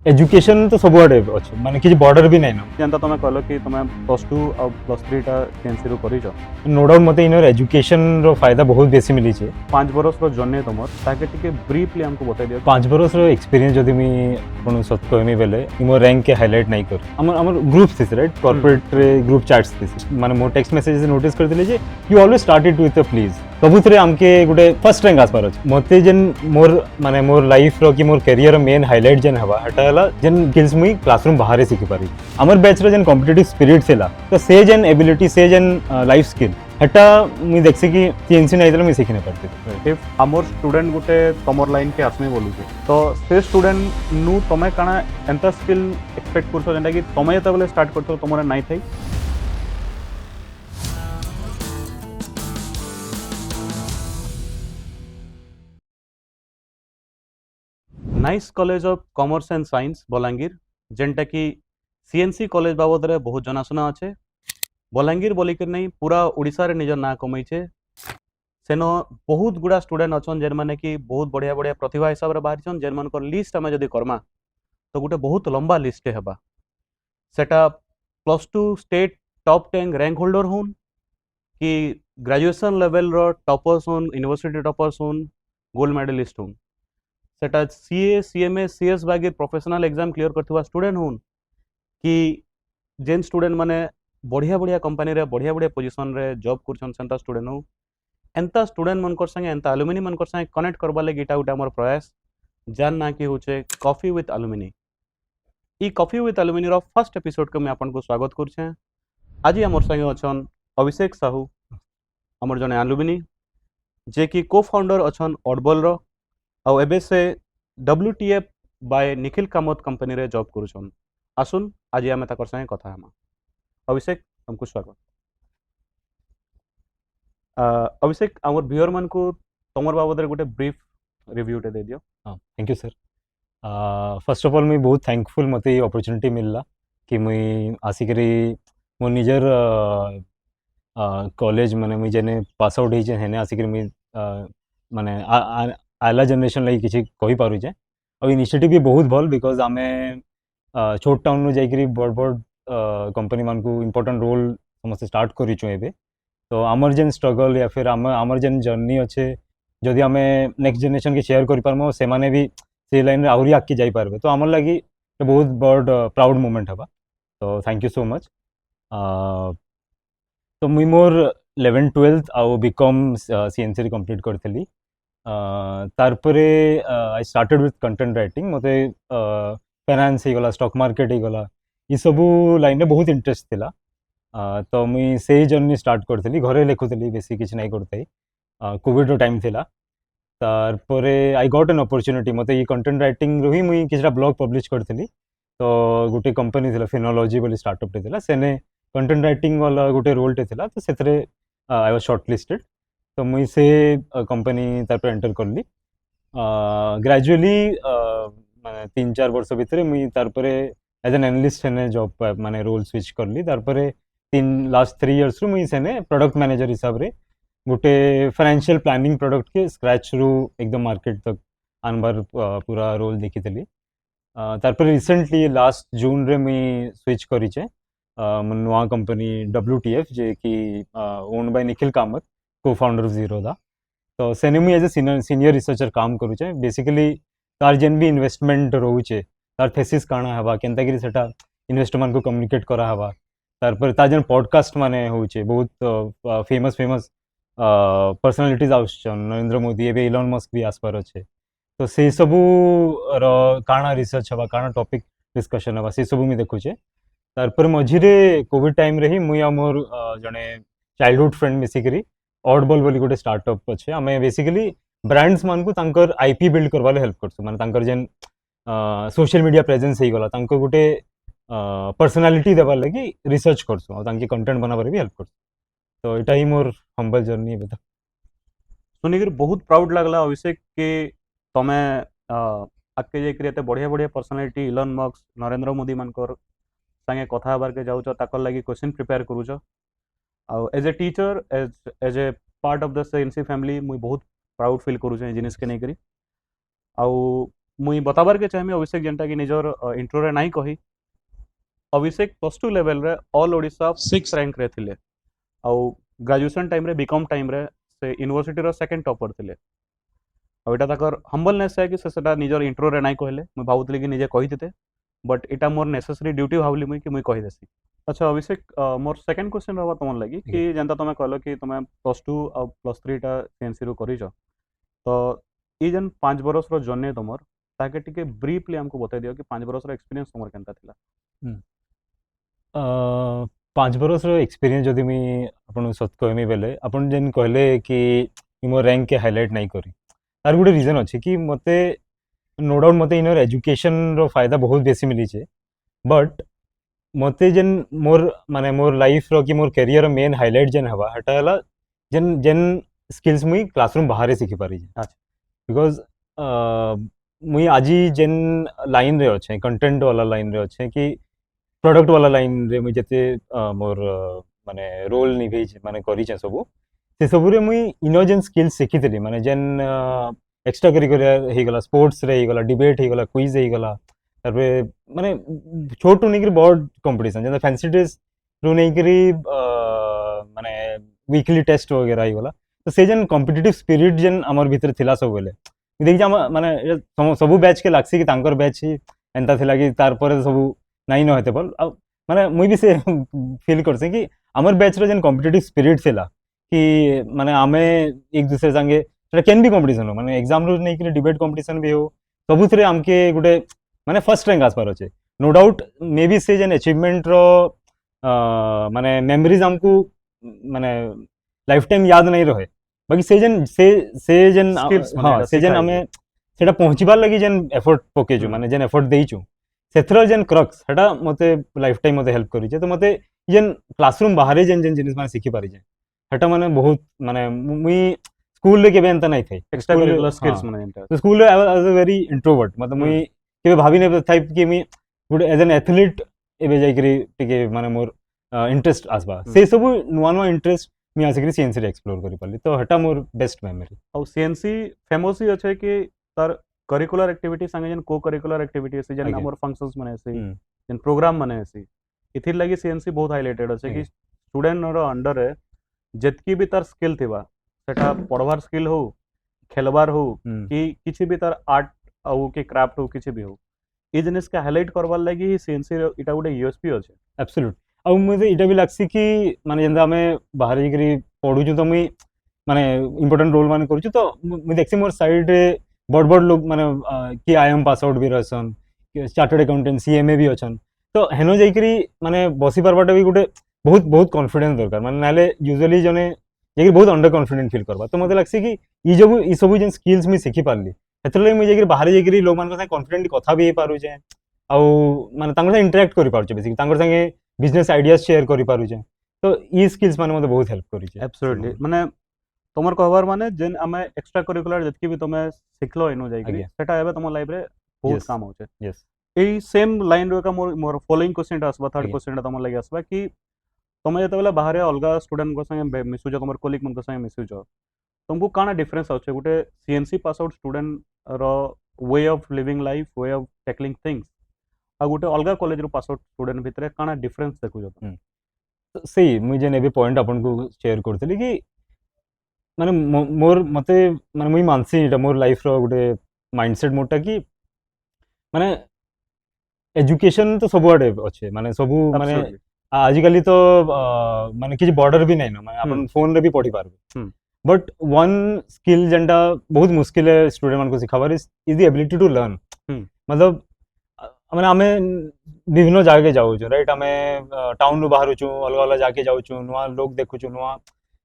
Education तो सबुआडे अच्छे माने किसी बॉर्डर भी नहीं ना जेनता तुम कहल कि तुम +2 और +3 टा सीएनसी रु करिछ नो डाउट मते इनर एजुकेशन रो फायदा बहुत बेसी मिली छे 5 बरस रो जर्नी तुमर ताके टिके ब्रीफली हमको बता दियो 5 बरस रो एक्सपीरियंस जदि मी आपण सत कहमी बेले इमो रैंक के हाईलाइट नहीं कर हमर ग्रुप थिस राइट कॉर्पोरेट रे ग्रुप चैट्स थिस माने मो टेक्स्ट मैसेजेस नोटिस कर दिले जे you always started with a please सबुतरे हमके गुटे फर्स्ट रैंक आसपार अछि मते जेन मोर माने मोर लाइफ रो कि मोर करियर मेन हाईलाइट जेन हवा हटा हला जेन स्किल्स मुई क्लासरूम बाहर सिखि पारी हमर बैच रो जेन कॉम्पिटिटिव स्पिरिट थिला तो से जेन एबिलिटी से जेन लाइफ स्किल हटा मुई देखसे कि सीएनसी नहीं देला मुई सिखि नै पारते इफ हमर स्टूडेंट गुटे तमर लाइन के आसमे बोलु तो से स्टूडेंट नु तमे काना एंता स्किल एक्सपेक्ट करछो जेंटा कि तमे जते बेले स्टार्ट करछो तमरे नाही थई nice college of commerce and science Balangir जेनटा कि सीएनसी कॉलेज बाबद रे बहुत जनाशुना अच्छे बलांगीर बोलिक नहीं पूरा ओडिशा रे निजर ना कमैछे सेनो बहुत गुड़ा स्टूडेंट अच्छन जेन माने कि बहुत बढ़िया बढ़िया प्रतिभा हिसाब रे बाहरिछन जेन मानकर लिस्ट आमे जदी करमा तो गुटे बहुत लंबा लिस्ट हेबा सेटा +2 स्टेट टॉप 10 रैंक होल्डर होन कि ग्रेजुएशन लेवल रो टॉपर्स होन यूनिवर्सिटी टॉपर्स होन गोल्ड मेडलिस्ट होन सेटा सीए सीएमए सीएस बागे प्रोफेशनल एग्जाम क्लियर करथिबा स्टूडेंट होन कि जेन स्टूडेंट माने बढ़िया बढ़िया कंपनी रे बढ़िया बढ़िया पोजीशन रे जॉब करछन सेंता स्टूडेंट हो एंता स्टूडेंट मनकर संगे एंता अलुमिनी मनकर संगे कनेक्ट करबा लागि इटा उटा हमर प्रयास जान ना कि होचे कॉफी विथ अलुमिनी ई कॉफी विथ अलुमिनी रो फर्स्ट एपिसोड के मैं आपन को स्वागत करछे आज हमर संगे अछन अभिषेक साहू हमर जने अलुमिनी जे कि को फाउंडर अछन ऑडबल रो आ एबे से WTF by Nikhil Kamath company रे जॉब करूछन आसुन आज आमे ताकर संगे कथा हमा अभिषेक हमको स्वागत अभिषेक हमर व्यूअर मन को तमर बाबद रे गोटे ब्रीफ रिव्यू टे दे दियो thank you sir first of all मुई बहुत थैंकफुल मते अपॉर्चुनिटी मिलला कि मुई आसिकरी मो निजर कॉलेज माने मुई जेने पास आउट हेजे हेने आसिकरी मुई माने आला जनरेशन लगी किसी कहि पारु जे और इनिशिएटिव भी बहुत भल बिकॉज आमे छोट टाउन नु जाइकरी बड़ बड़ कंपनी मान को इंपोर्टेंट रोल समस्त स्टार्ट करिछु एबे तो आमर जेन स्ट्रगल या फिर आमर जेन जर्नी अच्छे जदि आमे नेक्स्ट जनरेशन के शेयर करि पारमो से माने भी से लाइन रे आउरी आके जाई पारबे तो आमर लागि बहुत बड़ प्राउड मोमेंट हबा तो थैंक यू सो मच तो मुई मोर 11 12th आउ बीकॉम सीएनसी रे कंप्लीट करथली तारपरे I started with content writing मते फाइनेंस ही गला स्टॉक मार्केट ही गला ये सबू लाइन रे बहुत इंटरेस्ट थिला तो मुई से जर्नी स्टार्ट करथली घरे लिखुथली बेसी किछ नहीं करथई कोविड रो टाइम थिला तारपरे आई गॉट एन अपॉर्चुनिटी मते ये कंटेंट राइटिंग रो ही मुई किछरा ब्लॉग पब्लिश करथली तो गोटे कंपनी थिला फिनोलॉजी बोली स्टार्टअप टे थिला सेने कंटेंट राइटिंग वाला गोटे रोल टे थिला तो सेथरे आई वाज शॉर्टलिस्टेड तो मुई से कंपनी तार एंटर करली ग्रेजुअली माने 3-4 वर्ष भितर मुई तार एज एन एनालिस्ट हेने जॉब माने रोल स्विच करली तार लास्ट 3 इयर्स रु मुई सेने प्रोडक्ट मैनेजर हिसाब रे गोटे फाइनेंशियल प्लानिंग प्रोडक्ट के स्क्रैच रु एकदम मार्केट तक आनबार पूरा रोल देखी तार रिसेंटली लास्ट जून रे मुई स्विच करिचे नुआ कंपनी WTF जे कि ओन बाय निखिल कामत को फाउंडर ऑफ जीरो दा तो सेने मुई एज ए सीनियर रिसर्चर काम करूचे बेसिकली तार जेन भी इन्वेस्टमेंट रोचे तार थेसिस काना हवा केनता गिरी सेटा इन्वेस्टर मान को कम्युनिकेट करा हवा तार तार जेन पॉडकास्ट माने होचे बहुत फेमस फेमस पर्सनालिटीज आउछन नरेंद्र मोदी एबे इलॉन मस्क भी आसपार अच्छे तो से सबू काना रिसर्च हवा काना टॉपिक डिस्कशन हवा से सबू मी देखुचे तार मझिरे कोविड टाइम रे ही मुई मोर जने चाइल्डहुड फ्रेंड मिसिकरी ऑडबल बोली गोटे स्टार्टअप अच्छे आमे बेसिकली ब्रांड्स मान को तांकर आईपी बिल्ड करवा हेल्प करसु माने तांकर जेन सोशल मीडिया प्रेजेंस हे गला तांको गोटे पर्सनालिटी देबार लगी रिसर्च करसु और तांके कंटेंट बनाबार भी हेल्प करसु तो एटा ही मोर हम्बल जर्नी बता सुनिकर बहुत प्राउड लागला अभिषेक कि तमे आके जेकरी एते बढ़िया बढ़िया personality Elon Musk Narendra Modi मानकर संगे कथा हबार के जाउछ ताकर लागि क्वेश्चन प्रिपेयर करूछ आ as a teacher as a part of the CNC family मुई बहुत प्राउड फील करूछ ए जिनिस के नै करी आ मुई बताबार के चाहमी अभिषेक जेनटा कि निजर इंट्रो रे नहीं कही अभिषेक +2 लेवल रे ऑल ओडिशा 6 रैंक रे थिले आउ ग्रेजुएशन टाइम रे बीकॉम टाइम रे से यूनिवर्सिटी रो सेकंड टॉपर थिले आ एटा ताकर हम्बलनेस है कि से सेटा निजर इंट्रो रे नहीं कहले मुई भाबुतली कि निजे कहि देते but Etah more necessary duty भाबली मुई कि मुई कहि देसी। अच्छा अभिषेक मोर सेकंड क्वेश्चन रहबा तमन लगी कि जेंता तमे कहलो कि तमे +2 आ +3 टा सीएनसी रो करिजो तो ई जेन 5 बरस रो जर्नी तमर ताके टिके ब्रीफली हमको बता दियो कि 5 बरस रो एक्सपीरियंस तमर केनता थिला। 5 बरसर एक्सपीरियंस जदि मुई आपन सत कहमी बेले आपन जेन कहले कि मो रैंक के हाईलाइट नहीं करी तार गोटे रीजन अच्छे कि मते नो डाउट मते इनर एजुकेशन रो फायदा बहुत बेसी मिली छे बट मते जेन मोर माने मोर लाइफ रो कि मोर करियर मेन हाईलाइट जेन हवा हटा हला जेन जेन स्किल्स मुई क्लासरूम बाहर सीखी पारी छे बिकॉज मुई आजी जेन लाइन रे अच्छे कंटेंट वाला लाइन रे अच्छे कि प्रोडक्ट वाला लाइन रे मुई जते मोर माने रोल निभे माने करी छे सबु से सबु रे मुई इनो जेन स्किल्स सीखीतली माने जेन एक्स्ट्रा करिकुलर हे गला स्पोर्ट्स रे हे गला डिबेट हे गला क्विज हे गला तारपे माने छोटू नहीं करी बोर्ड कंपटीशन जेन फैंसी ड्रेस रू नहीं करी माने वीकली टेस्ट वगैरह हे गला तो से जेन कॉम्पिटिटिव स्पिरिट जेन हमर भीतर थिला सब बेले देखि माने सबु बैच के लागसी कि तांकर बैच ही एंता थिला कि तार पर सबु नहीं न हेते बोल माने मुई भी से फील करसे कि हमर बैच रे जेन कॉम्पिटिटिव स्पिरिट थिला कि माने आमे एक दूसरे संगे सेटा केन भी कंपटीशन हो माने एग्जाम रो नहीं कि डिबेट कंपटीशन भी हो सबुथरे हमके गुटे माने फर्स्ट रैंक आसपार अच्छे नो डाउट मे बी से जेन अचीवमेंट रो माने मेमोरीज हमको माने लाइफ टाइम याद नहीं रहे बाकी से जेन हाँ से जेन हमें सेटा पहुंचीबार लगी जेन एफर्ट पकेजु माने जेन एफर्ट देइचु सेथर जेन क्रक्स हेटा मते लाइफ टाइम मते हेल्प करी तो मते जेन क्लासरूम बाहर जेन जेन जिनिस माने सीखी पारी जे हेटा माने बहुत माने मुई स्कूल रे केबे एंता नहीं थे एक्स्ट्रा करिकुलर स्किल्स माने एंटा तो स्कूल रे आई वाज अ वेरी इंट्रोवर्ट मतलब मुई केबे भाभी ने था कि मुई गुड एज एन एथलीट एबे जाई करी टिके माने मोर इंटरेस्ट आसबा से सब नुआ नुआ इंटरेस्ट मी आसिकरी सीएनसी रे एक्सप्लोर करी पाली तो हेटा मोर बेस्ट मेमोरी और सीएनसी फेमस ही अच्छे कि तार करिकुलर एक्टिविटी संगे जेन को करिकुलर एक्टिविटी अछि जेन हमर फंक्शंस माने अछि जेन प्रोग्राम माने अछि इथिर लागि सीएनसी बहुत हाइलाइटेड अछि कि स्टूडेंट रो अंडर रे जेतकी भी तार स्किल थिबा सेटा पढ़वार स्किल हो खेलबार हो कि किछि भी तार आर्ट au कि क्राफ्ट हो किछि भी हो ए जिनिस के हाइलाइट करबार लागि सीएनसी इटा गुटे यूएसपी अछि एब्सोल्यूट आ मुझे इटा भी लागसी कि माने जेंदा हमें बाहर जाकरी पढुछु तो मुई माने इंपोर्टेंट रोल माने करूछु तो मुई देखसी मोर साइड रे बड़ बड़ लोग माने कि आईएम पास आउट भी रहसन चार्टर्ड अकाउंटेंट सीएमए भी अछन तो हेनो जाकरी माने बसी पारबाटा भी गुटे बहुत बहुत कॉन्फिडेंस दरकार माने नाले यूजुअली जने जाकरी बहुत अंडर कॉन्फिडेंट फील करबा तो मते लागसी कि ई सब जेन स्किल्स मी सीखी पारली हेतले मुई जाकरी बाहर जाकरी लोग मान को कॉन्फिडेंट कथा भी हे पारु जे आउ माने तांगर से इंटरेक्ट करि पारु बेसिकली तांगर संगे बिजनेस आइडियाज शेयर करि पारु जे तो ई स्किल्स माने मते बहुत हेल्प करि जे एब्सोल्युटली माने तमर कहबार माने जेन हमें एक्स्ट्रा करिकुलर जतकी भी तमे सिखलो इनो जाई सेटा एबे तमर लाइफ रे बहुत काम होचे यस ए सेम लाइन रो का मोर फॉलोइंग क्वेश्चन आसबा थर्ड क्वेश्चन तमर लागि आसबा कि तमे जते बेला बाहर अलगा स्टूडेंट को संगे मिसुजो तमर कोलिग मन को संगे मिसुजो तुमको काना डिफरेंस होचे गुटे सीएनसी पास आउट स्टूडेंट रो way of living life way of tackling things आ गुटे अलगा कॉलेज रो पास आउट स्टूडेंट भितरे काना डिफरेंस देखु जो सही मुझे ने भी पॉइंट अपन को शेयर करथली कि माने मोर मते माने मुई मानसी एटा मोर लाइफ रो गुटे माइंडसेट मोटा कि माने एजुकेशन तो सब आडे अच्छे माने सबु माने आजिकली तो माने किछि बॉर्डर भी नहीं न माने अपन फोन रे भी पढ़ी पारबे बट वन स्किल जेंटा बहुत मुश्किल है स्टूडेंट मान को सिखाबार is the ability to learn मतलब माने हमें विभिन्न जगह जाऊ राइट हमें टाउन रू बाहर छु अलग अलग जाके जाऊ छु नुआ लोग देखु छु नुआ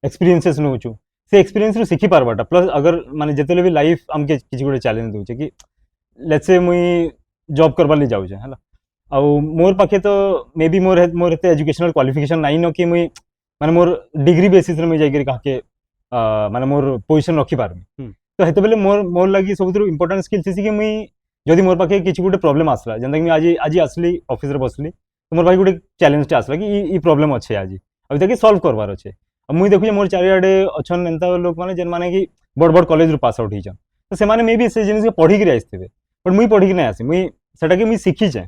एक्सपीरियंसेस नु छु से एक्सपीरियंस रू सिखी पारबाटा प्लस अगर माने जेतेले भी लाइफ हमके किछि गोटे चैलेंज दोचे कि लेट्स से मुई जॉब करबा ਲਈ जाऊ हला आउ मोर पाखे तो मे बी मोर एते एजुकेशनल क्वालिफिकेशन नाही न कि मुई माने मोर डिग्री बेसिस रे मुई जाई करी काके माने मोर पोजीशन रखी पारबी तो हेते बेले मोर लागि सबथु इंपोर्टेंट स्किल छी कि मुई जदि मोर पाखे किछि गोटे प्रॉब्लम आसला जेंदा कि आज आज आसली ऑफिस रे बसली तो मोर पाखे गोटे चैलेंज टे आसला कि ई प्रॉब्लम अच्छे आज अभी तक सॉल्व करबार अच्छे अब मुई देखु मोर चारियाडे अछन एंता लोक माने जेन माने कि बड़ बड़ कॉलेज रू पास आउट हिजन तो से माने मे बी से जिनिस के पढ़ी के आइसथिबे बट मुई पढ़ी नहीं आसी मुई सेटा के मुई शिखीचे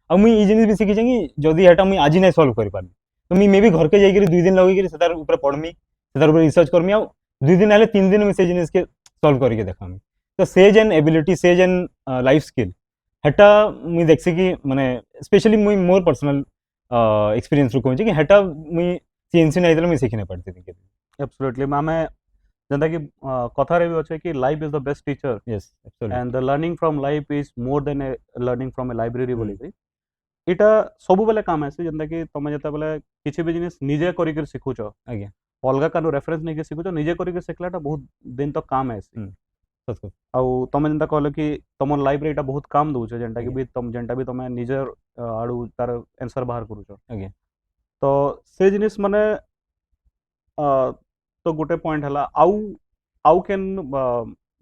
आ मुई ई जिनिस भी शिखीचे कि जदि हेटा मुई आज नहीं सॉल्व कर पारली तो मुई मे बी घर के जाइकरी 2 दिन लगे सेतार ऊपर पढ़मी सेतार ऊपर रिसर्च करमी आ 2 दिन आले 3 दिन में से जिनिस के सॉल्व करके देखामी तो से जेन एबिलिटी से जेन लाइफ स्किल हेटा मुई देखसी कि माने स्पेशली मुई मोर पर्सनल एक्सपीरियंस रु कहूँ कि हेटा मुई सीएनसी नहीं देले मुई शिखि नहीं पारती के एब्सोल्युटली आमे जेंता कि कथा रे भी अछि कि life is the best teacher yes absolutely and the learning from life is more than a learning from a library hmm. बोली इटा सब बेले काम आसे जेंता कि तुम जते बेले किछि भी जिनिस निजे करि के सिखुछ आज्ञा अलगा कानो रेफरेंस नै के सिखुछ निजे करि के सिखलाटा बहुत दिन तक काम आसे सच कह आउ तुम जेंता कहलो कि तुम लाइफ रे इटा बहुत काम दउछ जेंता कि आज्ञा भी तुम जेंटा भी तुम निजर आडू तार आंसर बाहर करूछ आज्ञा तो से जिनिस माने तो गोटे पॉइंट हला आउ केन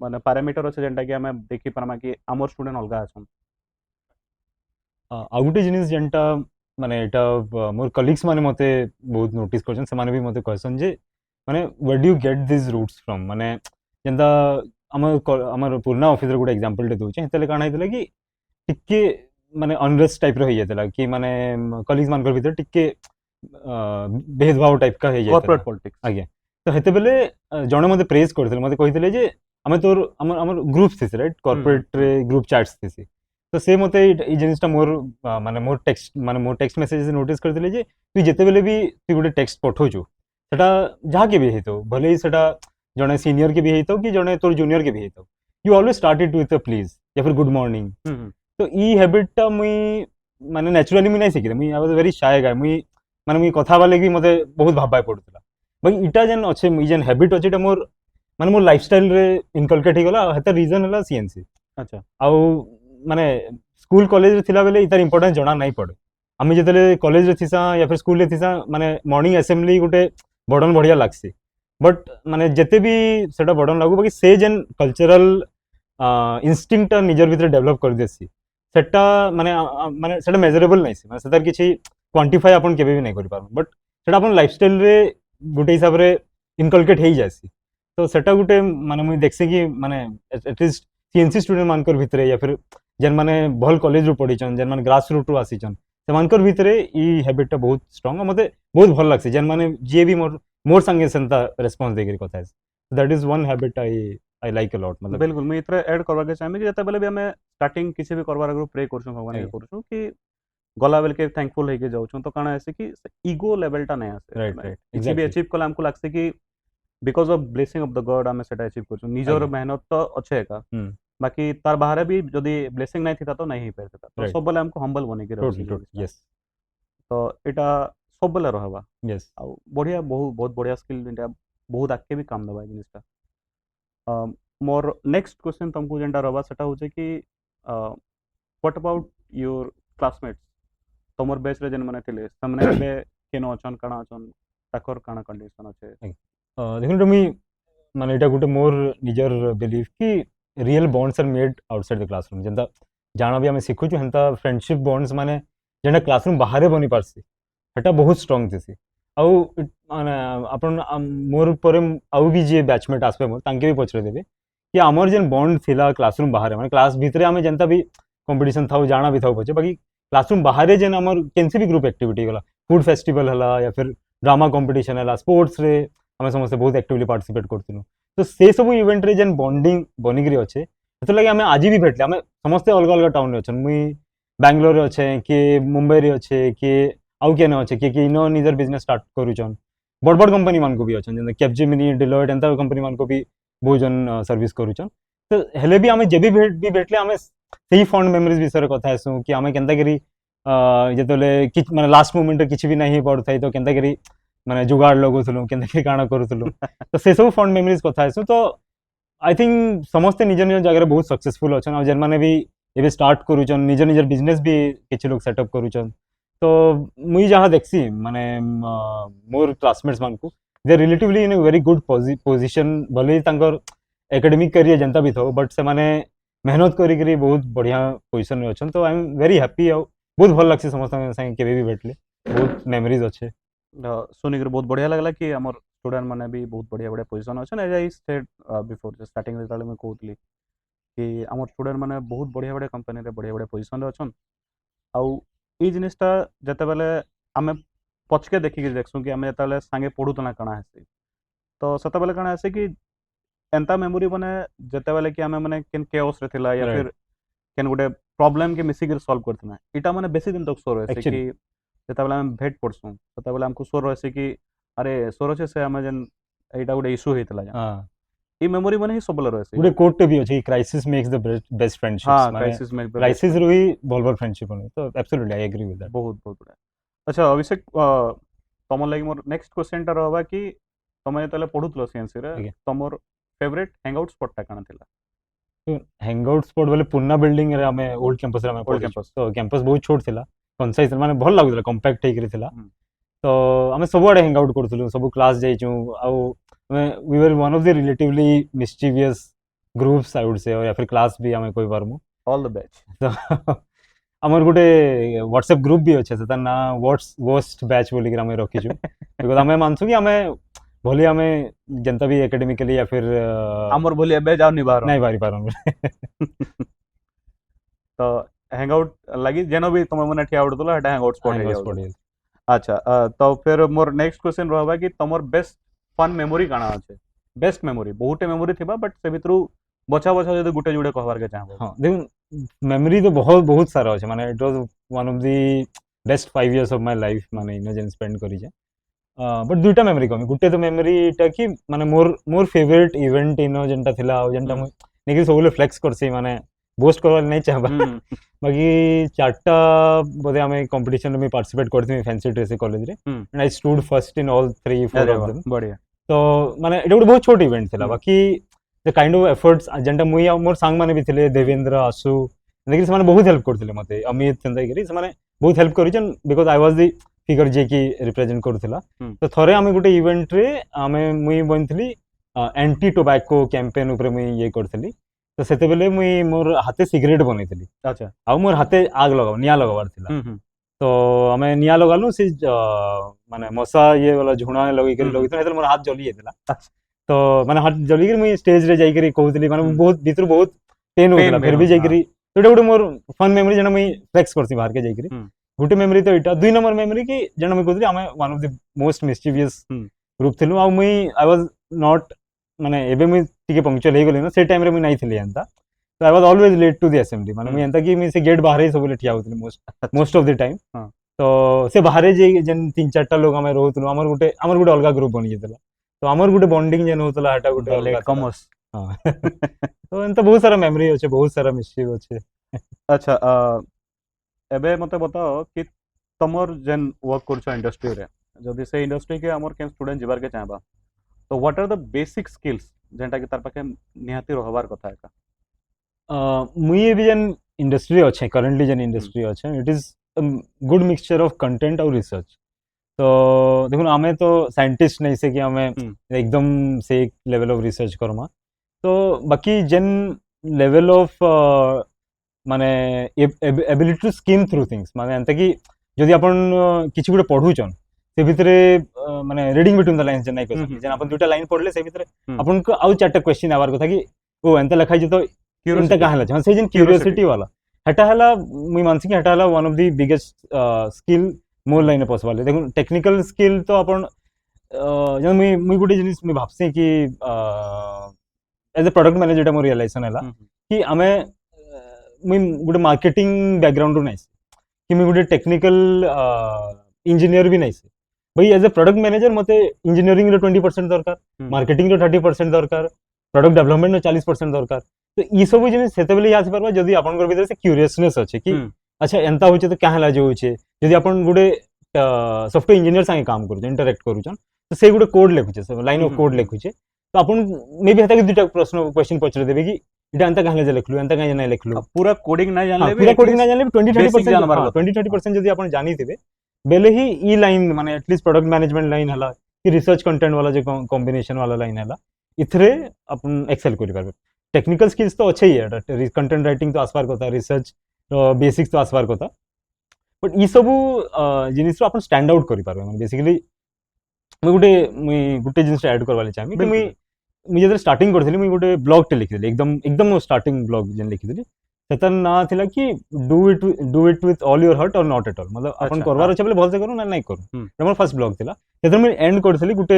माने पैरामीटर अछि जेंटा कि हमें देखि परमा कि हमर स्टूडेंट अलगा अछन आ गोटे जिनिस जेनटा माने एटा मोर कलीग्स माने मते बहुत नोटिस करछन से माने भी मते कहसन जे माने where do you get this roots from माने जेंता हमर पुराना ऑफिस रे गोटे एग्जांपल दे दोचे हेतले काना हेतले कि टिके माने अनरेस्ट टाइप रो होई जेतला कि माने कलीग्स मानकर भीतर टिके भेदभाव टाइप का होई कॉर्पोरेट जेतला पॉलिटिक्स आज्ञा तो हेते बेले जणे मते प्रेज करथिले मते कहिथिले जे हमें तोर हमर ग्रुप्स थिस राइट कॉर्पोरेट रे ग्रुप चैट्स थिस तो से मते ई जिनिसटा मोर माने मोर टेक्स्ट मेसेज नोटिस करथिले जे तू जेते बेले भी तू गोटे टेक्स्ट पठोचु सेटा जहा के भी हेतो भले ही सेटा जणे सीनियर के भी हेतो कि जणे तोर जूनियर के भी हेतो you always start it with a please या फिर गुड मॉर्निंग तो ई हैबिटटा मुई माने नेचुरली मुई नहीं सिखिले मुई आई वाज वेरी शाय गाय मुई माने मुई कथा वाले कि मते बहुत भाबाय पड़ुतला बाकी इटा जेन अच्छे मुई जेन हैबिट अच्छे इटा मोर माने मोर लाइफस्टाइल रे इनकलकेट हिगला हेता रीजन हला सीएनसी अच्छा आउ माने स्कूल कॉलेज रे थिला बेले इतार इंपोर्टेंस जणा नहीं पड़े आमे जेतले कॉलेज रे थिसा या फिर स्कूल रे थिसा माने मॉर्निंग असेंबली गोटे बडन बढ़िया लागसी बट माने जेते भी सेटा बडन लागू बाकी से जेन कल्चरल इंस्टिंक्ट निजर भीतर डेवलप कर देसी सेटा माने माने सेटा मेजरेबल नहीं सी माने सेतार किछि क्वांटिफाई अपन केबे भी नहीं करि पारबो बट सेटा अपन लाइफस्टाइल रे गोटे हिसाब रे इनकलकेट हेई जासी तो सेटा गोटे माने मुई देखसे कि माने एटलीस्ट सीएनसी स्टूडेंट मानकर भितरे या फिर जेन माने भल कॉलेज रू पढ़ीचन जेन माने ग्रास रूट रू आसीचन से मानकर भितरे ई हैबिटटा बहुत स्ट्रांग मते बहुत भल लागसी जेन माने जे भी मोर संगे सेंता रेस्पॉन्स देकरी कथा that is one habit I like a lot मतलब बिल्कुल मैं इतरे ऐड करबा के चाहमी कि जते बेले भी हमें स्टार्टिंग किसी भी करबार आगु प्रे करछु भगवान के आज्ञा। करछु कि गला बेल के थैंकफुल है के जाउछु तो काना ऐसे कि ईगो लेवल टा नहीं आसे राइट राइट किसी भी एग्जैक्टली अचीव कला हमको लागसे कि because of blessing of the God हमें सेटा अचीव करछु निजर आज्ञा। मेहनत तो अच्छे का बाकी तार बाहर भी जदि ब्लेसिंग नहीं थिता तो नहीं पारता तो राइट सब बेले हमको हम्बल बने के टोटली रखी टोटली यस तो एटा सब बेले रहबा यस आ बढ़िया बहुत बढ़िया स्किल एटा बहुत आके भी काम दबा जिनिसटा मोर नेक्स्ट क्वेश्चन तुमको जेंटा रहबा सेटा होचे कि व्हाट अबाउट योर क्लासमेट्स तमर बैच रे जेन माने थिले हमने बे केनो अछन काना अछन ताकर काना कंडीशन अछि देखुन तुम माने एटा गोटे मोर निजर बिलीफ कि real bonds are made outside the classroom जेंता जाना भी हमें शिखुछु हेंता फ्रेंडशिप बॉन्ड्स माने जेंटा क्लासरूम बाहर बनी पारसी हेटा बहुत स्ट्रांग थिसी आउ माने अपन मोर परे आउ भी जे बैचमेट आसबे मोर तांके भी पछरे देबे कि हमर जेन बॉन्ड थिला क्लासरूम बाहर माने क्लास भीतरे हमें जेंता भी कंपटीशन थाउ जाना भी थाउ पछे बाकी क्लासरूम बाहर जेन हमर केनसी भी ग्रुप एक्टिविटी गला फूड फेस्टिवल हला या फिर ड्रामा कंपटीशन हला स्पोर्ट्स रे हमें समस्त बहुत एक्टिवली पार्टिसिपेट करथिनु तो से सब इवेंट रे जेन बॉन्डिंग बनिकरी अच्छे हेतु लगे हमें आज भी भेटले हमें समस्त अलग अलग टाउन रे अछन मुई बैंगलोर रे अच्छे कि मुंबई रे अच्छे कि आउ केने अच्छे कि इनो निजर बिजनेस स्टार्ट करूचन बड़ बड़ कंपनी मान को भी अछन जेन कैपजेमिनी डिलॉयट एंता कंपनी मान को भी बहुत जन सर्विस करूचन तो हेले भी हमें जे भी भेटले हमें सही फंड मेमोरीज विषय कथा हेसु कि हमें केनता करी जेतले माने लास्ट मोमेंट रे किछि भी नहीं पड़थाई तो केनता करी माने जुगाड़ लगोथुलु केनता करी काना करूथुलु तो से सब फंड मेमोरीज कथा हेसु तो आई थिंक समस्ते निज निज जगह बहुत सक्सेसफुल अछन और जेन माने भी एबे स्टार्ट करूचन निज निजर बिजनेस भी किछि लोग सेटअप करूचन तो मुई जहाँ देखसी माने मोर क्लासमेट्स मान को they relatively in very good position भले तांकर एकेडमिक करियर जनता भी थो बट से माने मेहनत करी करी बहुत बढ़िया पोजीशन में अछन तो आई एम वेरी हैप्पी और बहुत भल लागसी समस्त संगे केबे भी भेटले बहुत मेमोरीज अच्छे सुनिक बहुत बढ़िया लगला कि हमर स्टूडेंट माने भी बहुत बढ़िया बढ़िया पोजीशन अछन as I said before starting रे ताले में कहउतली कि आम स्टूडेंट मैंने बहुत बढ़िया बढ़िया कंपनी रे बढ़िया बढ़िया पोजिशन रे अच्छन आउ ई जिनिसटा जते बेले आमे पछके देखिक देखसु कि आमे जते सांगे पढ़ुतना काଣା हेसी तो सते बेले काଣା हेसी कि एंता मेमोरी बने जते बेले कि आमे माने केन केओस रे थिला या Right. फिर केन गुटे प्रॉब्लम के मिसी के सॉल्व करथिना इटा माने बेसी दिन तक सोर रहसी Actually. कि जते बेले आमे भेट पड़सु तते बेले हमको सोर रहसी कि अरे सोर छे से आमे जन एटा गुटे इशू हेतला जन हाँ ई मेमोरी बने ही सबले रहसी गोटे कोट भी अछि crisis makes the best friendships हाँ माने क्राइसिस में क्राइसिस रो ही भल भल फ्रेंडशिप होनी तो absolutely I agree with that बहुत बहुत बढ़िया अच्छा अभिषेक तमर लागि मोर नेक्स्ट क्वेश्चन टा रहबा कि तमे तले पढुतलो सीएनसी रे आज्ञा। तमर फेवरेट हैंगआउट स्पॉट टा काना थिला हैंगआउट स्पॉट बोले पुन्ना बिल्डिंग रे हमें ओल्ड कैंपस रे हमें Old पढ़िଛୁ। campus। तो कैंपस बहुत छोट थिला कंसाइज माने भल लागुतला कॉम्पैक्ट हेकरी थिला हम्म। तो हमें सबुआडे हैंगआउट करथुलु सब क्लास जाइछु आउ we were one of the relatively mischievous groups I would say या फिर क्लास भी हमें कोई बारमु ऑल द बेस्ट तो हमर गोटे व्हाट्सएप ग्रुप भी अच्छे से ना व्हाट्स वर्स्ट बैच बोली के हमें रखीछु बिकॉज़ हमें मानसु कि हमें भले हमें जनता भी एकेडमिकली या फिर हमर बोली एबे जाओ निबार नहीं बारी पारन तो हैंगआउट लागि जेनो भी तमे मने ठिया उठतलो हटा हैंगआउट स्पॉट है स्पॉट अच्छा तो फिर मोर नेक्स्ट क्वेश्चन रहबा कि तमर बेस्ट फन मेमोरी काना আছে बेस्ट मेमोरी बहुते मेमोरी थिबा बट से भितरु बछा बछा जदि गुटे जुड़े कहबार के चाहबो हाँ देखो मेमोरी तो बहुत बहुत सारा अच्छे माने it was one of the best 5 years of my life माने इन जेन स्पेंड करी जे बट दुईटा मेमोरी कमी गुटे तो मेमोरी टा कि माने मोर मोर फेवरेट इवेंट इन जेनटा थिला जेनटा मु नेकी सबले फ्लेक्स करसी माने बोस्ट करवा नहीं चाहबा बाकी चारटा बोधे हमें कंपटीशन में पार्टिसिपेट करथि फैंसी ड्रेस कॉलेज रे and I stood first in all 3-4 of them बढ़िया तो माने एटा बहुत छोट इवेंट थिला हम्म। बाकी द काइंड ऑफ एफर्ट्स जेंटा मुई आ मोर सांग माने भी थिले देवेंद्र आसु लेकिन से माने बहुत हेल्प करथिले मते अमित चंदा गिरी से माने बहुत हेल्प करिचन because I was the figure जे की रिप्रेजेंट करथिला तो थरे हमें गुटे इवेंट रे हमें मुई बनथिली एंटी टोबैको कैंपेन ऊपर मुई ये करथिली तो सेते बेले मुई मोर हाथे सिगरेट बनैथिली अच्छा आ मोर हाथे आग लगाव निया लगावार थिला तो हमें निया लगालु से माने मशा ये वाला झुणा लगी कर लगी तो हेतल मोर हाथ जली जेतला तो माने हाथ जली कर मुई स्टेज रे जाई करी कहउतली माने बहुत भीतर बहुत पेन होतला फिर भी जाई करी तो एटा गुटे मोर फन मेमोरी जना मुई फ्लेक्स करसी बाहर के जाई करी गुटे मेमोरी तो एटा दुई नंबर मेमोरी की जना मुई कहउतली हमें one of the most mischievous group थिलु आ मुई आई वाज नॉट माने एबे मुई टिके पंक्चुअल हे गेली ना से टाइम रे मुई नाही थिली एंता तो I was always late to the assembly माने मुई एंता कि मुई से गेट बाहर ही सबले ठिया होतली मोस्ट ऑफ द टाइम तो से बाहर जे जन 3-4टा लोग हमें रहउतलु हमर गुटे अलगा ग्रुप बनि जेतला तो हमर गुटे बॉन्डिंग जन होतला हटा गुटे अलगा कॉमर्स हां तो एंता बहुत सारा मेमोरी होचे बहुत सारा मिस्चीव होचे अच्छा एबे मते बताओ कि तमर जन वर्क करछो इंडस्ट्री रे जदि से इंडस्ट्री के हमर केन स्टूडेंट जिबार के चाहबा तो what are the basic skills जेंटा कि तार पाखे निहाती रहबार कथा है मुई भी जन इंडस्ट्री अच्छे करंटली जन इंडस्ट्री अच्छे it is good mixture of content और रिसर्च तो देखो हमें तो साइंटिस्ट नहीं से कि हमें एकदम से एक लेवल ऑफ रिसर्च करमा तो बाकी जन लेवल ऑफ माने ability to skim through things माने एंता कि जदि अपन किछि गुटे पढुचन से भितरे माने रीडिंग बिटवीन द लाइंस जन नहीं कर जन अपन दुटा लाइन पढ़ले से भितरे अपन को आउ चारटा क्वेश्चन आवार कथा कि ओ एंता लिखा जे तो एंता काहे ला से जन क्यूरियोसिटी वाला हटा हला मुई मानसी कि हटा हला one of the biggest skill मोर लाइन पॉसिबल देखो टेक्निकल स्किल तो अपन जन मुई गुटे जिनिस मुई भाबसे कि एज अ प्रोडक्ट मैनेजर मोर रियलाइजेशन हला कि हमें मुई गुटे मार्केटिंग बैकग्राउंड नहीं कि मुई गुटे टेक्निकल इंजीनियर भी नहीं भाई एज ए प्रोडक्ट मैनेजर मते इंजीनियरिंग रो 20% दरकार मार्केटिंग रो 30% दरकार प्रोडक्ट डेवलपमेंट रो 40% दरकार तो ई सब जिनिस सेते बेले याद परबा जदी आपनकर भीतर से क्यूरियसनेस अछि कि अच्छा एंता होचे तो काहे लाजे होचे जदी आपन गुटे सॉफ्टवेयर इंजीनियर संगे काम करू इंटरेक्ट करूचन तो से गुटे कोड लिखुचे लाइन ऑफ कोड लिखुचे तो आपन मे भी हेता कि दुटा प्रश्न क्वेश्चन पचरे देबे कि इटा एंता काहे लाजे लिखलु एंता काहे नै लिखलु पूरा कोडिंग नै जानले पूरा कोडिंग नै जानले 20-30% जदी आपन जानी थिबे बेले ही ई लाइन माने एटलीस्ट प्रोडक्ट मैनेजमेंट लाइन हला कि रिसर्च कंटेंट वाला जो कॉम्बिनेशन वाला लाइन हला इथरे अपन एक्सेल करि परबे टेक्निकल स्किल्स तो अच्छे ही है कंटेंट राइटिंग तो आसपार कथा रिसर्च बेसिक्स तो आसपार कथा बट ई सब जिनिस अपन स्टैंड आउट करि परबे माने बेसिकली मुई गुटे जिनिस ऐड करवाले चाहमी कि मुई मुझे जेतले स्टार्टिंग करथिली मुझे गोटे ब्लॉग टे लिखिथिली एकदम एकदम स्टार्टिंग ब्लॉग जेन लिखिथिली सेतार ना थिला कि do it with all your heart और नॉट एट ऑल मतलब अपन अच्छा, करवार हाँ। अच्छे बोले भलसे करू ना नहीं करू हम्म। एटा मोर फर्स्ट ब्लॉग थिला सेतार मुझे एंड करथिली गोटे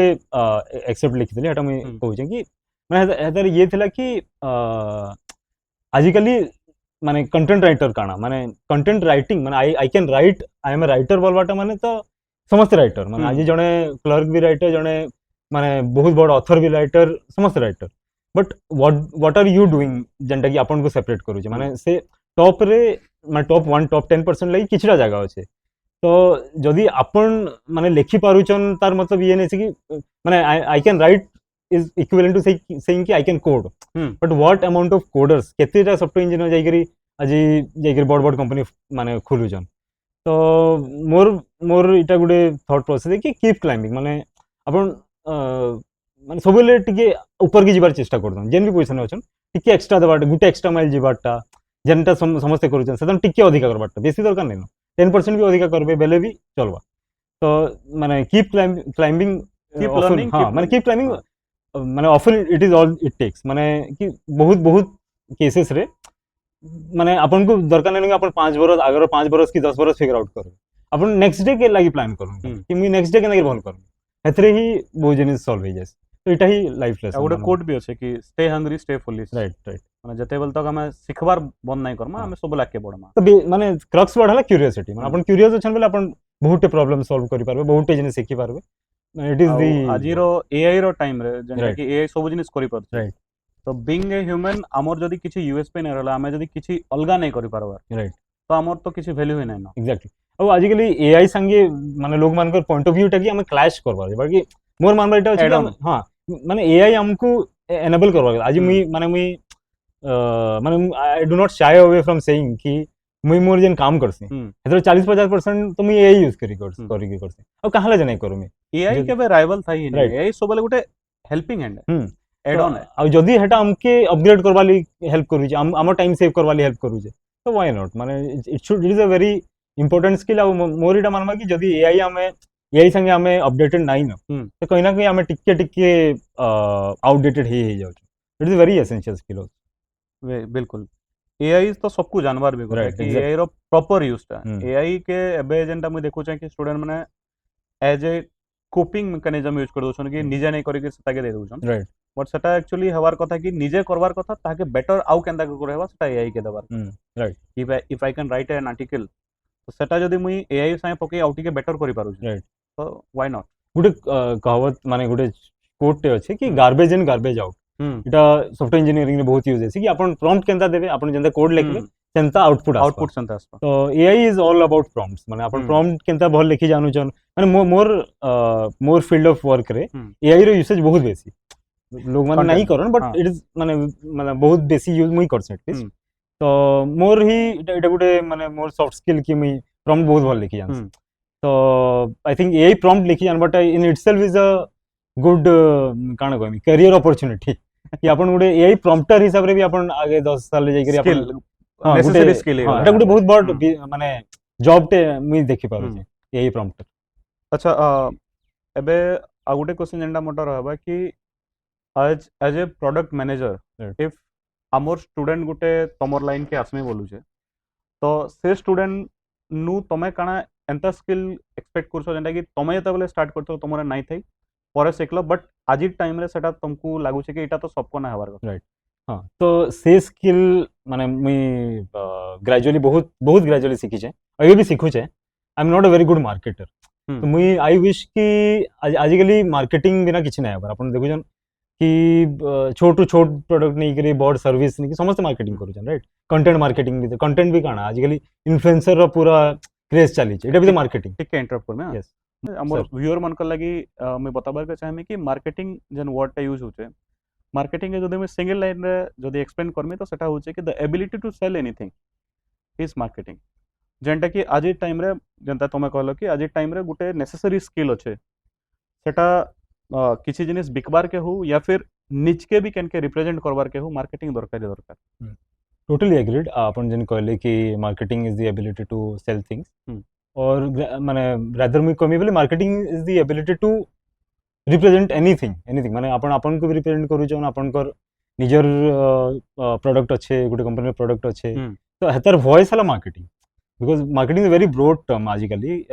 एक्सेप्ट लिखिथिली एटा मुझे हम्म। कहूचे कि माने हेतार ये थिला कि आजिकली माने कंटेंट राइटर काना माने कंटेंट राइटिंग माने I can write I am a writer बोलवाटा माने तो समस्त राइटर माने आज जने क्लर्क भी राइटर जने माने बहुत बड़ ऑथर भी राइटर समस्त writer but what are you doing जेंटा कि आपन को सेपरेट करू छे माने से टॉप रे माने टॉप 1 टॉप 10% लगी किछड़ा जगह अछि तो जदि आपन माने लिखि पारुचन तार मतलब ये नै छै कि माने I can write is equivalent to saying कि I can code but what amount of coders केतेटा सॉफ्टवेयर इंजीनियर जाइकरी আজি जाइकरी बड़ बड़ कंपनी माने खोलुचन तो मोर मोर इटा गुडे थॉट प्रोसेस कि कीप क्लाइंबिंग माने अपन माने सबले टिके ऊपर की जिबार चेष्टा करदन जेन भी पोजीशन अछन टिके एक्स्ट्रा देबाटा गुटे एक्स्ट्रा माइल जिबाटा जेनटा समस्त करूचन सेतन टिके अधिका करबाटा बेसी दरकार नै 10% भी अधिका करबे बेले भी चलबा तो माने कीप क्लाइंबिंग Keep learning, हां keep माने कीप क्लाइंबिंग हाँ। माने often it is all it takes माने कि बहुत बहुत केसेस रे माने अपन को दरकार नहीं कि अपन 5 बरस अगर 5 बरस की 10 बरस फिगर आउट करू अपन नेक्स्ट डे के लागि प्लान करू कि मुई नेक्स्ट डे के लागि भल करू एथरे ही बहुत जिनिस सॉल्व हो जाय तो इटा ही लाइफ लेसन गोटे कोट भी अछि कि stay hungry stay foolish right right माने जते बेल तक हमें सिखबार बंद नहीं करमा हमें सब लाके पड़मा तो माने क्रक्स बढ़ला क्यूरियोसिटी माने अपन क्यूरियस अछन बेले अपन बहुत प्रॉब्लम सॉल्व करि पारबे बहुत जिनिस सिखि पारबे इट इज दी आजिरो एआई रो टाइम रे जेंटा Right. कि एआई सब जिनिस करि परछ Right. तो बीइंग ए ह्यूमन हमर जदी किछि यूएसपी नै रहला हमें जदी किछि अलगा नै करि पारबा राइट तो हमर तो किछि वैल्यू ही नै न एग्जैक्टली अब आजिकली एआई संगे माने लोग मानकर पॉइंट ऑफ व्यू टा कि हमें क्लैश करबा बाकी मोर मानबा इटा अछि Add on. हां माने एआई हमको एनेबल करबा आज मुई माने मुई माने I do not shy away from saying कि मुई मोर जेन काम करसी हेतरो 40-50% तो मुई एआई यूज करी करसी अब कहां ले जने करू मी एआई जो- के बे राइवल था ही नहीं Right. एआई सबले गुटे हेल्पिंग हैंड एड ऑन है आ जदी हेटा हमके अपग्रेड करबा ली हेल्प करू जे हमर टाइम सेव करबा ली हेल्प करू जे तो व्हाई नॉट माने it is a very important skill आ मोर इटा मानबा कि जदी एआई हमें एआई संगे हमें अपडेटेड नाही न तो कहीं ना कहीं हमें टिके टिके आउटडेटेड ही जाउ it is very essential skill बिल्कुल एआई तो सबको जानवर भी Right, कि exactly. एआई रो प्रॉपर यूज टा Hmm. एआई के एबे जेंटा मुई देखु छै कि स्टूडेंट माने as a coping mechanism use कर दोछन कि निजे नै करि के सेटा के दे दोछन राइट बट सेटा एक्चुअली हवार कथा कि निजे करवार कथा ताके बेटर आउ केंदा करबा सेटा एआई के दबार right if I can write an article तो सेटा जदी मुई एआई साए पके आउटी के बेटर करि पारु Right. तो व्हाई नॉट गुटे कहावत माने गुटे कोट टे अछि कि गार्बेज इन गार्बेज आउट इटा सॉफ्टवेयर इंजीनियरिंग रे बहुत यूज है कि अपन प्रॉम्प्ट केंता देबे अपन जेंता कोड लिखले सेंता आउटपुट आउटपुट संता आसपा तो AI is all about prompts माने अपन प्रॉम्प्ट केंता भल लिखि जानु चन माने मोर फील्ड ऑफ वर्क रे एआई रो यूसेज बहुत बेसी लोग माने नहीं करन बट इट इज माने माने बहुत बेसी यूज मुई कर एटलीस्ट तो मोर ही इटा गुटे माने मोर सॉफ्ट स्किल कि मुई प्रॉम्प्ट बहुत भल लिखि जान तो आई थिंक एआई प्रॉम्प्ट लिखि जान but in itself is a good काना कहमी करियर अपॉर्चुनिटी कि अपन गुटे एआई प्रॉम्प्टर हिसाब रे भी अपन आगे 10 साल जाई करी अपन नेसेसरी स्किल हां एटा गुटे बहुत बड़ माने जॉब टे मुई देखि पारु छै एआई प्रॉम्प्टर अच्छा एबे आ गुटे क्वेश्चन जेंटा मोटा रहबा कि as a product manager if आमर स्टूडेंट गुटे तमर लाइन के आसमे बोलु छे तो से स्टूडेंट नु तमे काना एंता स्किल एक्सपेक्ट करछो जेंटा कि तमे जते बेले स्टार्ट करतो तमरे नाइ थाई परे सिखलो बट आज टाइम रे सेटा तुमको लागु छे कि एटा तो सबको ना हवार राइट हाँ तो से स्किल माने मुई ग्रेजुअली बहुत बहुत ग्रेजुअली सीखी छे अभी भी सीखु छे I am not a very good marketer तो मुई आई विश कि आजिकली मार्केटिंग बिना किछि नै हबार अपन देखु जन कि छोटू छोट प्रोडक्ट नहीं करी बड़ सर्विस नहीं समस्त मार्केटिंग करू छन राइट कंटेंट मार्केटिंग भी कंटेंट भी काना आजिकली इन्फ्लुएंसर रो पूरा क्रेज चली छे एटा भी तो मार्केटिंग ठीक है इंटरप्ट में यस हमर व्यूअर मन कर लगी मैं बताबार के चाहमी कि मार्केटिंग जन वर्ड टा यूज होचे मार्केटिंग के जदि मैं सिंगल लाइन रे जदि एक्सप्लेन करमी तो सेटा होचे कि the ability to sell anything is marketing जेंटा कि आज टाइम रे जेंता तमे कहलो कि आज टाइम रे गुटे नेसेसरी स्किल अच्छे सेटा किसी जिनिस बिकबार के हो या फिर निज के भी केन के रिप्रेजेंट करबार के हो मार्केटिंग दरकार टोटली एग्रीड अपन जन कहले कि marketing is the ability to sell things और माने रादर मुई कमी बोले marketing is the ability to represent anything माने आपन को भी रिप्रेजेंट करू छन आपनकर निजर प्रोडक्ट अच्छे गोटे कंपनी प्रोडक्ट अच्छे तो हेतार वॉइस हला marketing because marketing is very broad term आजिकली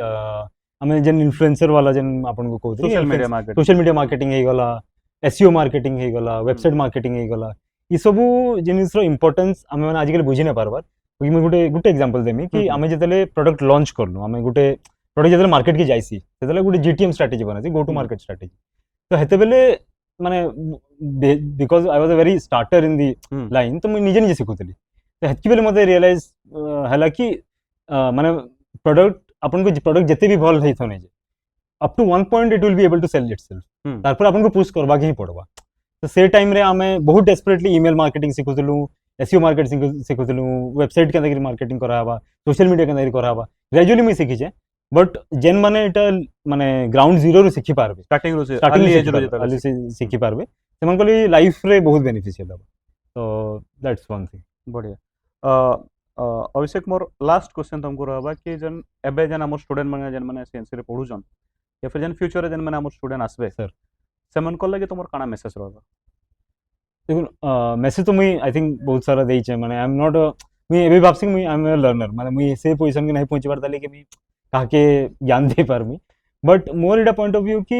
हमें जेन इन्फ्लुएंसर वाला जेन आपन को कहते सोशल मीडिया मार्केटिंग हे गला एसईओ मार्केटिंग हे गला वेबसाइट मार्केटिंग हे गला ई सब जिनिस रो इंपोर्टेंस हमें माने आजिकली बुझी न पारबार कि मैं गुटे एग्जांपल देमी कि हमें जतले प्रोडक्ट लॉन्च करनु हमें गुटे प्रोडक्ट जतले मार्केट के जाइसी जतले गुटे जीटीएम स्ट्रेटजी बनासी गो टू मार्केट स्ट्रेटजी तो हेते बेले माने because I was a very starter in the line तो मैं निजे निजे सिखुतली तो हेतकी बेले मते रियलाइज हला कि माने प्रोडक्ट अपन को प्रोडक्ट जते भी भल हेथो नै जे up to one point it will be able to sell itself तारपर अपन को पुश करबा के ही पड़बा तो से टाइम रे हमें बहुत डेस्परेटली ईमेल मार्केटिंग सिखुतलु एसईओ मार्केटिंग सिखुतलु वेबसाइट के अंदर मार्केटिंग कराबा सोशल मीडिया के अंदर कराबा ग्रेजुअली मैं सिखी छे बट जेन माने एटा माने ग्राउंड जीरो रो सिखि पारबे स्टार्टिंग रो से स्टार्टिंग अर्ली एज एज रो जेता से सिखि पारबे सेमन को लाइफ रे बहुत बेनिफिशियल हो तो दैट्स वन थिंग बढ़िया अभिषेक मोर लास्ट क्वेश्चन तुमको रहबा कि जन एबे जन हमर स्टूडेंट माने जन माने सीएनसी रे पढु जन या फिर जन फ्यूचर रे जन माने हमर स्टूडेंट आसबे सर सेमन को लगे तुमर काना मेसेज रहबा देखो मेसेज तो मुई आई थिंक बहुत सारा देई छे माने आई एम नॉट मुई एबे भाबसी मुई आई एम अ लर्नर माने मुई से पोजीशन के नहीं पहुंची पारता लेके मुई काके ज्ञान दे पारमी बट मोर इटा पॉइंट ऑफ व्यू कि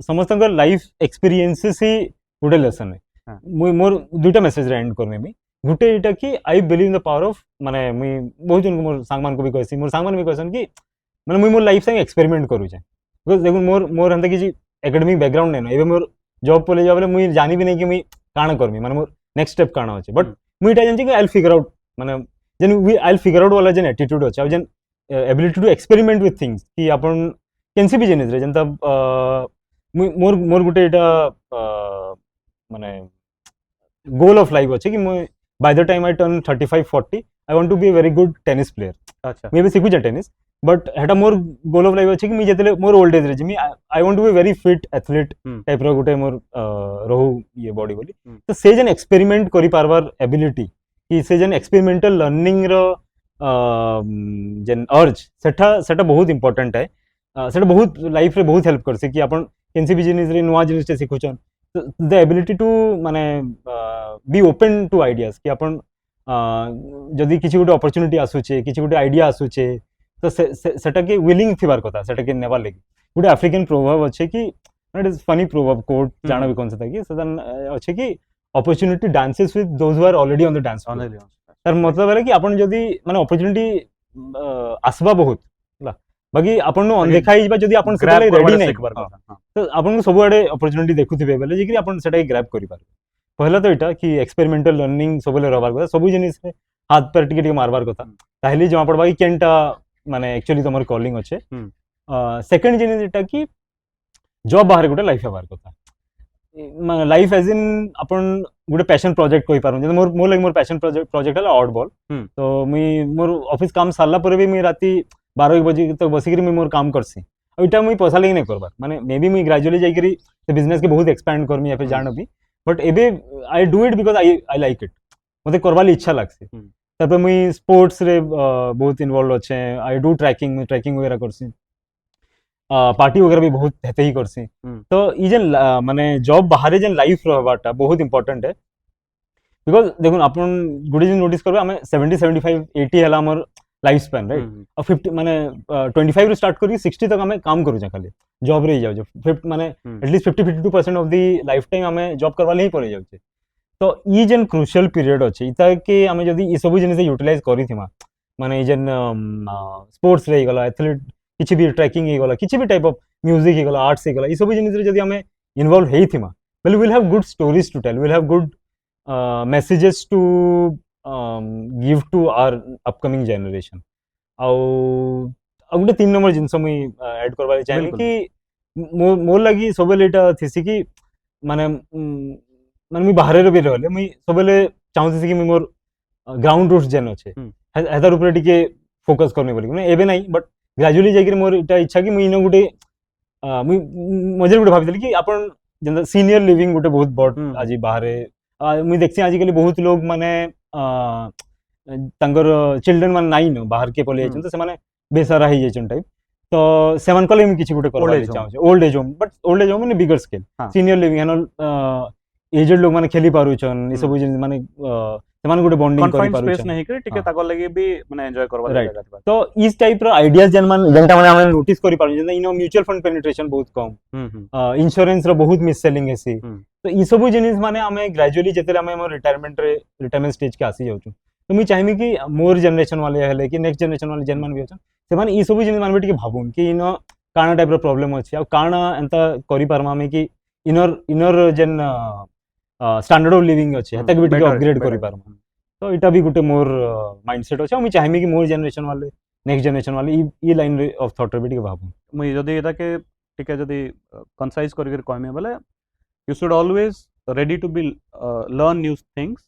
समस्त लाइफ एक्सपीरियंसेस ही गुटे लेसन है मुई मोर दुटा मेसेज रे एंड करमे मी गुटे इटा कि I believe in the power of माने मुई बहुत जन को मोर सांगमान को भी कहसी मोर सांगमान भी कहसन कि माने मुई मोर लाइफ संग एक्सपेरिमेंट करू छे बिकॉज़ देखो मोर हंता कि एकेडमिक बैकग्राउंड नै एबे मोर जॉब पले जाबले मुई जानि भी नै कि मुई काना करमी माने मोर नेक्स्ट स्टेप काना होचे बट मुई इटा जानछि कि आई विल फिगर आउट माने जेन आई विल फिगर आउट वाला जेन एटीट्यूड होचे जेन ability to experiment with things कि अपन केनसी भी जिनिस रे जनता मोर मोर गुटे एटा माने गोल ऑफ लाइफ होचे कि मैं by the time I turn 35-40 I want to be a very good tennis player अच्छा मे बी सिखु जे टेनिस बट हेटा मोर गोल ऑफ लाइफ होचे कि मैं जेतले मोर ओल्ड एज रे जे मी I want to be very fit athlete type रो गुटे मोर रहू ये बॉडी बोली तो से जेन एक्सपेरिमेंट करि पारबार एबिलिटी कि से जेन एक्सपेरिमेंटल लर्निंग रो जेन अर्ज सेटा बहुत इंपोर्टेंट है सेटा बहुत लाइफ रे बहुत हेल्प करसे कि अपन केनसी भी जिनिस रे नुवा जिनिस सिखुचन द एबिलिटी टू माने बी ओपन टू आइडियाज कि अपन जदि किछि गुटे अपॉर्चुनिटी आसुचे किछि गुटे आइडिया आसुचे तो सेटा के विलिंग थिबार कथा सेटा के नेबार लागि गुटे अफ्रीकन प्रोवर्ब अछि कि it is funny proverb quote जाना भी कोन से था कि सदन अछि कि opportunity dances with those who are already on the dance floor तार मतलब है कि अपन जदि माने अपॉर्चुनिटी आसबा बहुत ला बाकी अपन नो अनदेखा हिबा जदि अपन सेटा रेडी नै तो अपन को सब आडे अपॉर्चुनिटी देखुथिबे बेले जे कि अपन सेटा ग्रैब करि पार पहला तो इटा कि एक्सपेरिमेंटल लर्निंग सबले रहबार कथा सब जिनिस रे हाथ पैर टिके मारबार कथा ताहले जमा पड़बा कि केनटा माने एक्चुअली तमर कॉलिंग अच्छे सेकंड जिनिस इटा कि जॉब बाहर गुटे लाइफ हेबार कथा life as in upon Gute passion project कहि पारु जे मोर लाइक मोर पैशन प्रोजेक्ट हला ऑड बॉल तो मुई मोर ऑफिस काम सारला परे भी मुई राती 12 बजे तक बसिकरी मुई मोर काम करसी आ इटा मुई पैसा लेके नै करबार माने मे बी मुई ग्रेजुअली जाईकरी से बिजनेस के बहुत एक्सपेंड करमी या फिर जानबी बट एबे I do it because I like it मते करबाली इच्छा लागसी तापर मुई स्पोर्ट्स रे बहुत इन्वॉल्व अच्छे आई डू ट्रैकिंग वगैरह करसी पार्टी वगैरह भी बहुत हेते ही करसी तो ई जेन माने जॉब बाहर जेन लाइफ रहबाटा बहुत इंपोर्टेंट है बिकॉज देखुन अपन गुडी दिन नोटिस करबे हमें 70-75-80 हला हमर लाइफ स्पैन राइट और 50 माने 25 रे स्टार्ट करी 60 तक हमें काम करू खाली जॉब रे जाउ 50 माने at least 50-52% of the life time हमें जॉब करवाले ही पड़े जाउ तो ई जेन क्रूशियल पीरियड अछि इता के हमें जदी ई सब जिनिस यूटिलाइज करी थिमा माने जेन स्पोर्ट्स रे गला एथलीट किछि भी ट्रैकिंग ही गला किछि भी टाइप ऑफ म्यूजिक ही गला आर्ट्स ही गला ई सब जिनिस रे जदी हमें इन्वॉल्व हेई थिमा well we will have good stories to tell we will have good messages to give to our upcoming generation ଆଉ ଗୋଟେ 3 नंबर जिनस मुई ऐड करबाले चाहे कि मोर लागि सबले एटा थिसी कि माने माने मुई बाहर रे भी रहले मुई सबले चाहूसी कि मुई मोर ग्राउंड रूट्स जेन अछि हेदार ऊपर टिके फोकस करने बोली माने एबे नाही बट ग्रेजुअली जाके मोर एटा इच्छा कि मुई न गुटे मुई मजे गुटे भाबितली कि अपन जेन सीनियर लिविंग गुटे बहुत बड आजि बाहर मुई देखछि आजिकली बहुत लोग माने तांगर चिल्ड्रन मान नाइन बाहर के पले जाइछन तो से माने बेसहारा ही जाइछन टाइप तो सेमान कले मी किछि गुटे Old करबा age home. चाहूँ old age home but old age home माने बिगर स्केल हाँ। सीनियर लिविंग एन एजेड लोग माने खेली पारुछन ए सब जिन माने सेमान गुटे बॉन्डिंग करि कन्फाइन्ड स्पेस पारुछन नहीं करे टिके हाँ। ताको लगे भी माने एन्जॉय करबा Right. जगह थिबा तो इस टाइप रो आइडियाज जेनटा माने हम नोटिस करि पारु जेना इनो म्यूचुअल फंड पेनिट्रेशन बहुत कम इंश्योरेंस रो बहुत मिस सेलिंग हेसी तो ई सब जिनिस माने हमें ग्रेजुअली जेते हमें हमर रिटायरमेंट स्टेज के आसी जाउछु तो मी चाहमी कि मोर जनरेशन वाले हेले कि नेक्स्ट जनरेशन वाले जेन मान भी अछन से माने ई सब जिनिस मान टिके भाबुन कि इनो काना टाइप रो प्रॉब्लम अछि आ काना एंता करि पारमा में कि इनर जेन स्टैंडर्ड ऑफ लिविंग अछि हतक भी टिके अपग्रेड करि पारमा तो इटा भी गुटे मोर माइंडसेट अछि आ मी चाहमी कि मोर जनरेशन वाले नेक्स्ट जनरेशन वाले ई लाइन ऑफ थॉट रे भी टिके भाबुन मुई जदी एटा के टिके जदी कंसाइज करके कहमे बोले you should always ready to be learn new things.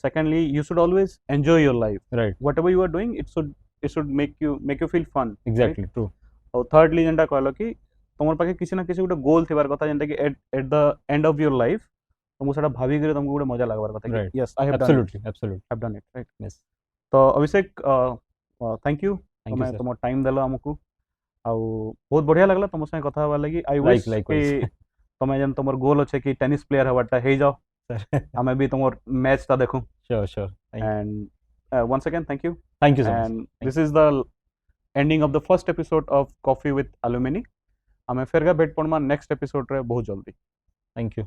Secondly, you should always enjoy your life. Right Whatever you are doing, it should make you feel fun. Exactly true और thirdly जेंटा कहलो कि तुमर पाखे किसी ना किसी गोटे गोल थिबार कथा जेंटा कि at the end of your life तुमको सेटा भाभी करे तुमको गोटे मजा लागबार कथा Right. कि yes I have absolutely done it right yes तो अभिषेक थैंक यू थैंक यू तुम सर तुम टाइम देलो हमको आउ बहुत बढ़िया लागला तुम संगे कथा हवा लगी आई विश Likewise. कि तुम जन तुमर गोल अच्छे कि टेनिस प्लेयर हवाटा हे जाओ सर हमें भी तुमर मैच ता देखूं sure and once again thank you thank you so much and this is the ending of the first episode of Coffee with Alumni हमें फिर भेट पड़मा नेक्स्ट एपिसोड रे बहुत जल्दी थैंक यू